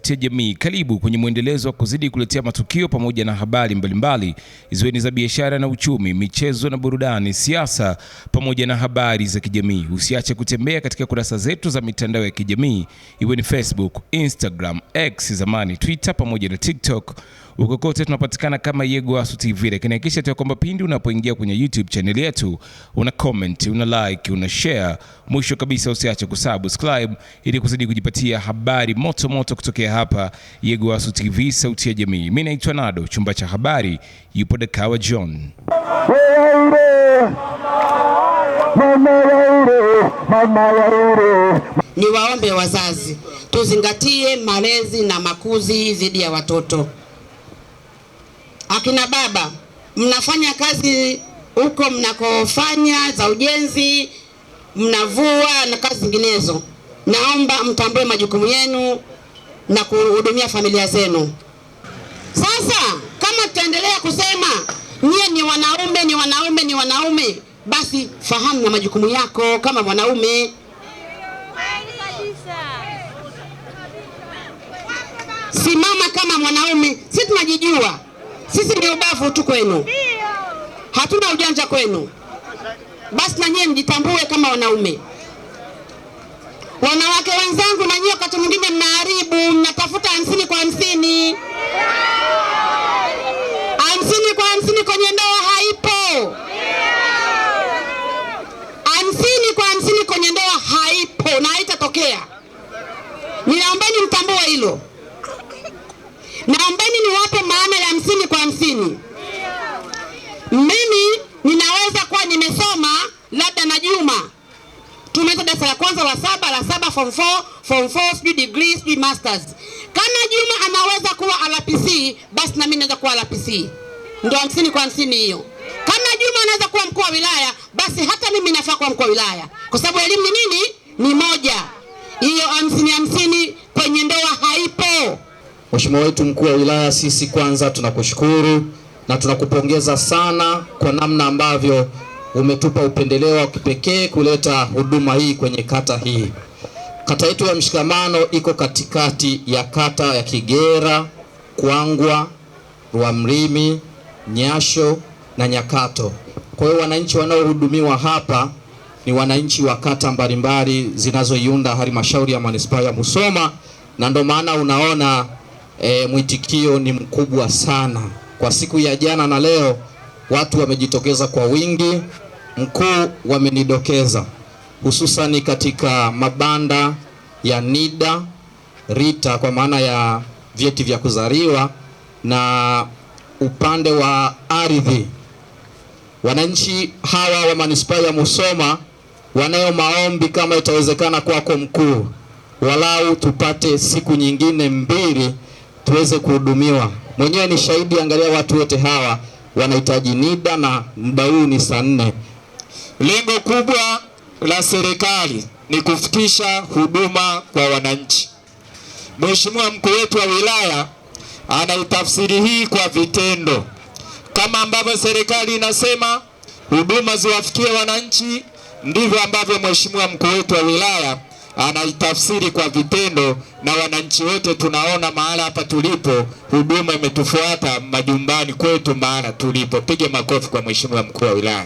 sauti ya jamii. Karibu kwenye mwendelezo wa kuzidi kuletea matukio pamoja na habari mbalimbali, iwe ni za biashara na uchumi, michezo na burudani, siasa pamoja na habari za kijamii. Usiache kutembea katika kurasa zetu za mitandao ya kijamii, iwe ni Facebook, Instagram, X zamani Twitter pamoja na TikTok. Huko kote tunapatikana kama Yegowasu TV. Lakini hakikisha tu kwamba pindi unapoingia kwenye YouTube channel yetu una comment, una like, una share. Mwisho kabisa usiache kusubscribe ili kuzidi kujipatia habari moto moto kutokea hapa Yegowasu TV, sauti ya jamii. Mimi naitwa Nado, chumba cha habari yupo Dakawa John. Ni waombe wazazi tuzingatie malezi na makuzi dhidi ya watoto. Akina baba, mnafanya kazi huko mnakofanya za ujenzi, mnavua na kazi zinginezo. Naomba mtambue majukumu yenu na kuhudumia familia zenu. Sasa kama tutaendelea kusema nyie ni wanaume, basi fahamu na majukumu yako kama mwanaume. Simama kama mwanaume. Sisi tunajijua. Sisi ni ubavu tu kwenu. Hatuna ujanja kwenu. Basi na nyie mjitambue kama wanaume. Wanawake wenzangu, na nyie wakati mwingine mnaharibu, mnatafuta 50 kwa 50. 50 kwa 50 kwenye ndoa haipo. 50 kwa 50 kwenye ndoa haipo na haitatokea. Ninaombeni mtambue hilo. Naombeni niwape maana ya 50 kwa 50. Mimi ninaweza kuwa nimesoma labda na Juma. Tumeweza darasa la kwanza, la saba, form 4, speed degree, speed masters. Kama Juma anaweza kuwa RPC, basi na mimi naweza kuwa RPC. Ndio 50 kwa 50 hiyo. Kama Juma anaweza kuwa mkuu wa wilaya, basi hata mimi nafaa kuwa mkuu wa wilaya. Kwa sababu elimu ni nini? Ni moja. Hiyo 50 kwenye ndoa haipo. Mheshimiwa wetu mkuu wa wilaya, sisi kwanza tunakushukuru na tunakupongeza sana kwa namna ambavyo umetupa upendeleo wa kipekee kuleta huduma hii kwenye kata hii. Kata yetu ya Mshikamano iko katikati ya kata ya Kigera, Kwangwa, Rwamrimi, Nyasho na Nyakato. Kwa hiyo wananchi wanaohudumiwa hapa ni wananchi wa kata mbalimbali zinazoiunda halmashauri ya manispaa ya Musoma, na ndio maana unaona mwitikio ni mkubwa sana. Kwa siku ya jana na leo watu wamejitokeza kwa wingi. Mkuu wamenidokeza hususani katika mabanda ya NIDA, RITA kwa maana ya vyeti vya kuzaliwa, na upande wa ardhi. Wananchi hawa wa manispaa ya Musoma wanayo maombi kama itawezekana kwako mkuu, walau tupate siku nyingine 2 tuweze kuhudumiwa. Mwenyewe ni shahidi, angalia watu wote hawa wanahitaji NIDA na muda huu ni saa 4. Lengo kubwa la serikali ni kufikisha huduma kwa wananchi. Mheshimiwa mkuu wetu wa wilaya anaitafsiri hii kwa vitendo. Kama ambavyo serikali inasema huduma ziwafikie wananchi, ndivyo ambavyo Mheshimiwa mkuu wetu wa wilaya anaitafsiri kwa vitendo, na wananchi wote tunaona mahala hapa tulipo huduma imetufuata majumbani kwetu mahala tulipo. Pige makofi kwa Mheshimiwa mkuu wa wilaya.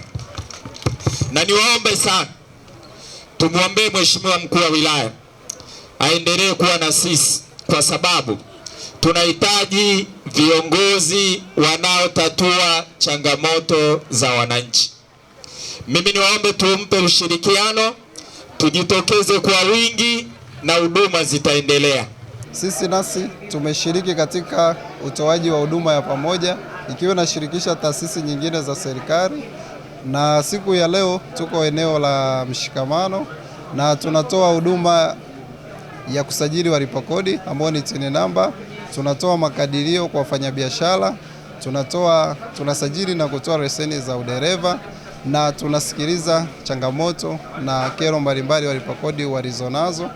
Na niwaombe sana tumuombe Mheshimiwa mkuu wa wilaya aendelee kuwa na sisi, kwa sababu tunahitaji viongozi wanaotatua changamoto za wananchi. Mimi niwaombe tumpe ushirikiano, tujitokeze kwa wingi na huduma zitaendelea. Sisi nasi tumeshiriki katika utoaji wa huduma ya pamoja ikiwa nashirikisha taasisi nyingine za serikali, na siku ya leo tuko eneo la Mshikamano na tunatoa huduma ya kusajili walipa kodi ambao ni TIN namba, tunatoa makadirio kwa wafanyabiashara, tunasajili na kutoa leseni za udereva, na tunasikiliza changamoto na kero mbalimbali walipa kodi walizonazo.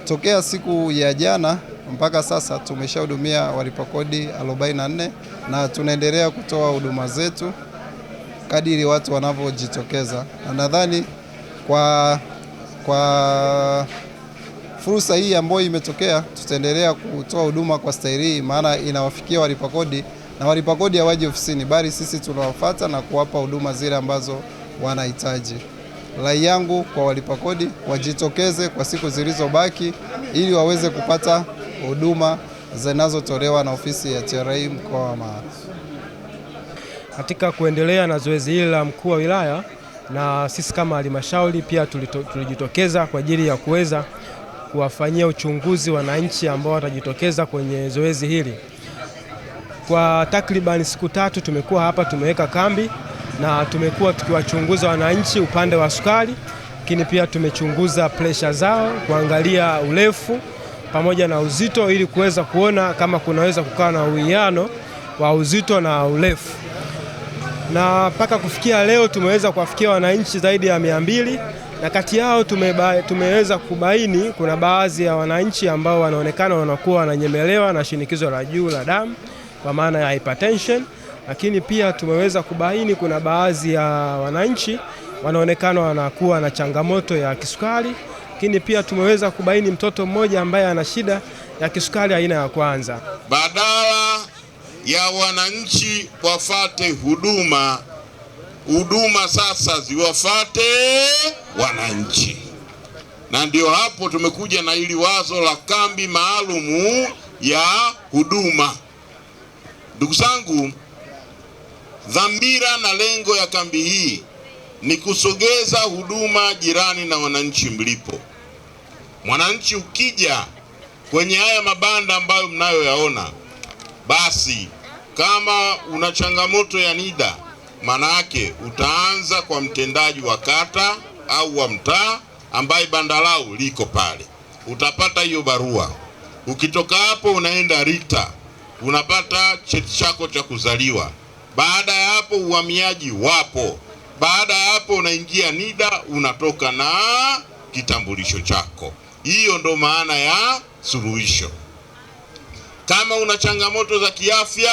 Tokea siku ya jana mpaka sasa tumeshahudumia walipa kodi 44 na tunaendelea kutoa huduma zetu kadiri watu wanavyojitokeza. Na nadhani kwa fursa hii ambayo imetokea, tutaendelea kutoa huduma kwa staili hii, maana inawafikia walipa kodi na walipa kodi hawaji ofisini, bali sisi tunawafuata na kuwapa huduma zile ambazo wanahitaji. Rai yangu kwa walipa kodi, wajitokeze kwa siku zilizobaki ili waweze kupata huduma zinazotolewa na ofisi ya TRA mkoa wa Mara. Katika kuendelea na zoezi hili la mkuu wa wilaya, na sisi kama halmashauri pia tulijitokeza kwa ajili ya kuweza kuwafanyia uchunguzi wananchi ambao watajitokeza kwenye zoezi hili. Kwa takriban siku 3 tumekuwa hapa, tumeweka kambi na tumekuwa tukiwachunguza wananchi upande wa sukari, lakini pia tumechunguza presha zao, kuangalia urefu pamoja na uzito ili kuweza kuona kama kunaweza kukaa na uwiano wa uzito na urefu. Na mpaka kufikia leo tumeweza kuwafikia wananchi zaidi ya 200, na kati yao tumeweza kubaini kuna baadhi ya wananchi ambao wanaonekana wanakuwa wananyemelewa na shinikizo la juu la damu kwa maana ya hypertension, lakini pia tumeweza kubaini kuna baadhi ya wananchi wanaonekana wanakuwa na changamoto ya kisukari, lakini pia tumeweza kubaini mtoto mmoja ambaye ana shida ya kisukari aina ya kwanza. Badala ya wananchi wafate huduma sasa ziwafate wananchi, na ndio hapo tumekuja na hili wazo la kambi maalumu ya huduma. Ndugu zangu, dhamira na lengo ya kambi hii ni kusogeza huduma jirani na wananchi mlipo. Mwananchi ukija kwenye haya mabanda ambayo mnayoyaona, basi kama una changamoto ya NIDA, maana yake utaanza kwa mtendaji wa kata au wa mtaa ambaye banda lao liko pale. Utapata hiyo barua. Ukitoka hapo unaenda RITA, unapata cheti chako cha kuzaliwa. Baada ya hapo uhamiaji wapo. Baada ya hapo unaingia NIDA, unatoka na kitambulisho chako. Hiyo ndo maana ya suluhisho. Kama una changamoto za kiafya,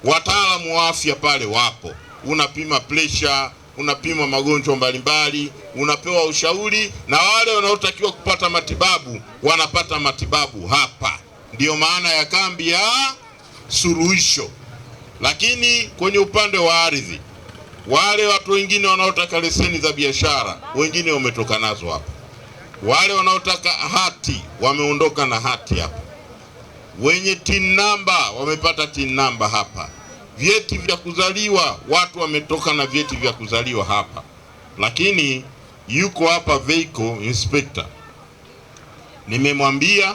wataalamu wa afya pale wapo. Unapima pressure, unapima magonjwa mbalimbali, unapewa ushauri, na wale wanaotakiwa kupata matibabu wanapata matibabu hapa. Ndiyo maana ya kambi ya suluhisho. Lakini kwenye upande wa ardhi, wale watu wengine wanaotaka leseni za biashara, wengine wametoka nazo hapa. Wale wanaotaka hati wameondoka na hati hapa. Wenye TIN number wamepata TIN number hapa. Vyeti vya kuzaliwa, watu wametoka na vyeti vya kuzaliwa hapa. Lakini yuko hapa vehicle inspector, nimemwambia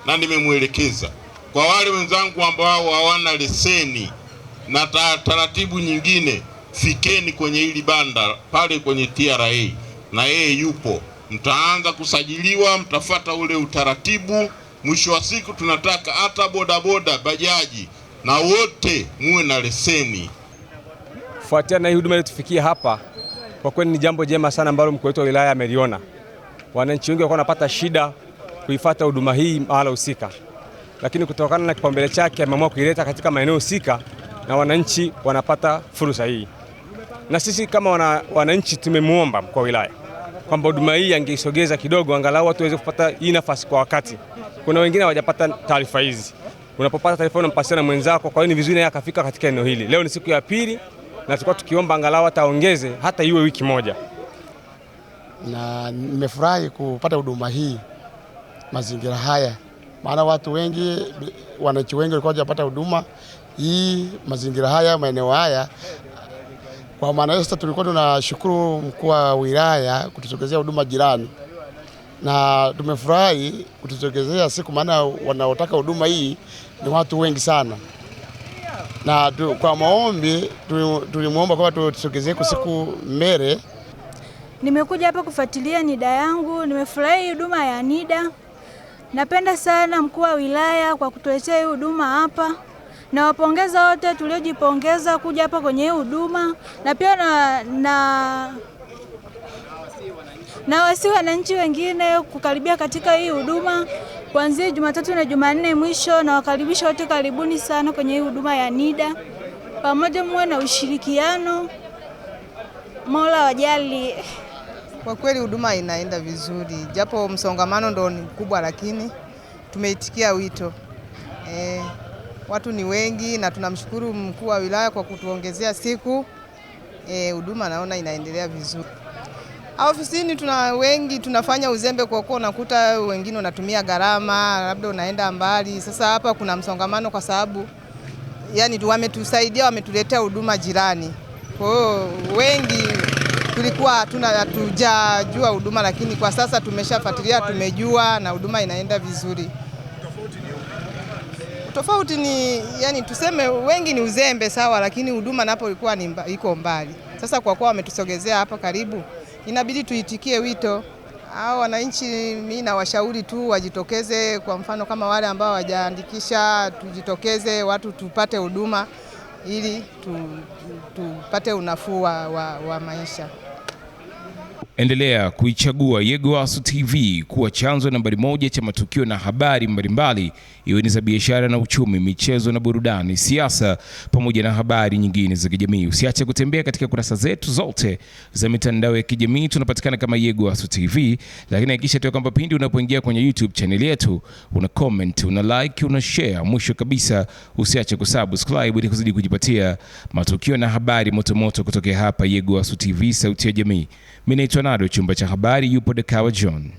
na nimemwelekeza kwa wale wenzangu ambao hawana leseni na taratibu nyingine, fikeni kwenye hili banda pale kwenye TRA, na yeye yupo. Mtaanza kusajiliwa, mtafata ule utaratibu. Mwisho wa siku tunataka hata bodaboda, bajaji na wote muwe na leseni. Kufuatia na hii huduma ile tufikia hapa, kwa kweli ni jambo jema sana ambalo mkuu wetu wa wilaya ameliona. Wananchi wengi walikuwa wanapata shida kuifuata huduma hii mahala husika, lakini kutokana na kipaumbele chake ameamua kuileta katika maeneo husika na wananchi wanapata fursa hii. Na sisi kama wananchi tumemuomba mkuu wa wilaya kwamba huduma hii angeisogeza kidogo, angalau watu waweze kupata hii nafasi kwa wakati. Kuna wengine hawajapata taarifa hizi. Unapopata taarifa unampasia na mwenzako, kwa hiyo ni vizuri naye akafika katika eneo hili. Leo ni siku ya pili na tulikuwa tukiomba angalau ataongeze hata iwe wiki moja. Na nimefurahi kupata huduma hii mazingira haya, maana watu wengi, wananchi wengi walikuwa hawajapata huduma hii mazingira haya, maeneo haya. Kwa maana hiyo sasa tulikuwa tunashukuru mkuu wa wilaya kutusogezea huduma jirani, na tumefurahi kutusogezea siku, maana wanaotaka huduma hii ni watu wengi sana. Na kwa maombi tulimuomba kwamba tusogezee kwa siku mbele. Nimekuja hapa kufuatilia NIDA yangu, nimefurahi huduma ya NIDA. Napenda sana mkuu wa wilaya kwa kutuletea hii huduma hapa. Na wapongeza wote tuliojipongeza kuja hapa kwenye hii huduma, na pia na wasi wananchi wengine kukaribia katika hii huduma kuanzia Jumatatu na Jumanne mwisho, na wakaribisha wote, karibuni sana kwenye hii huduma ya NIDA. Pamoja muwe na ushirikiano. Mola wajali. Kwa kweli huduma inaenda vizuri, japo msongamano ndo ni mkubwa, lakini tumeitikia wito. Watu ni wengi na tunamshukuru mkuu wa wilaya kwa kutuongezea siku. Huduma naona inaendelea vizuri. Ofisini tuna wengi tunafanya uzembe kwa kuwa unakuta wengine unatumia gharama, labda unaenda mbali. Sasa hapa kuna msongamano kwa sababu yani wametusaidia, wametuletea huduma jirani. Kwa hiyo wengi tulikuwa hatujajua huduma, lakini kwa sasa tumeshafuatilia, tumejua na huduma inaenda vizuri. Tofauti ni yani tuseme wengi ni uzembe sawa, lakini huduma napo ilikuwa iko mbali. Sasa kwa kuwa wametusogezea hapa karibu, inabidi tuitikie wito. Hao wananchi mimi na washauri tu wajitokeze, kwa mfano kama wale ambao hawajaandikisha, tujitokeze watu tupate huduma ili tupate unafuu wa maisha. Endelea kuichagua Yegowasu TV kuwa chanzo nambari 1 cha matukio na habari mbalimbali, iwe ni za biashara na uchumi, michezo na burudani, siasa pamoja na habari nyingine za kijamii. Usiache kutembea katika kurasa zetu zote za mitandao ya kijamii, tunapatikana kama Yegowasu TV, lakini hakikisha tu kwamba pindi unapoingia kwenye YouTube channel yetu una comment, una like, una share. Mwisho kabisa usiache kusubscribe ili kuzidi kujipatia matukio na habari motomoto kutoka hapa Yegowasu TV, sauti ya jamii. Mimi naitwa Nado, chumba cha habari yupo Dekawa John.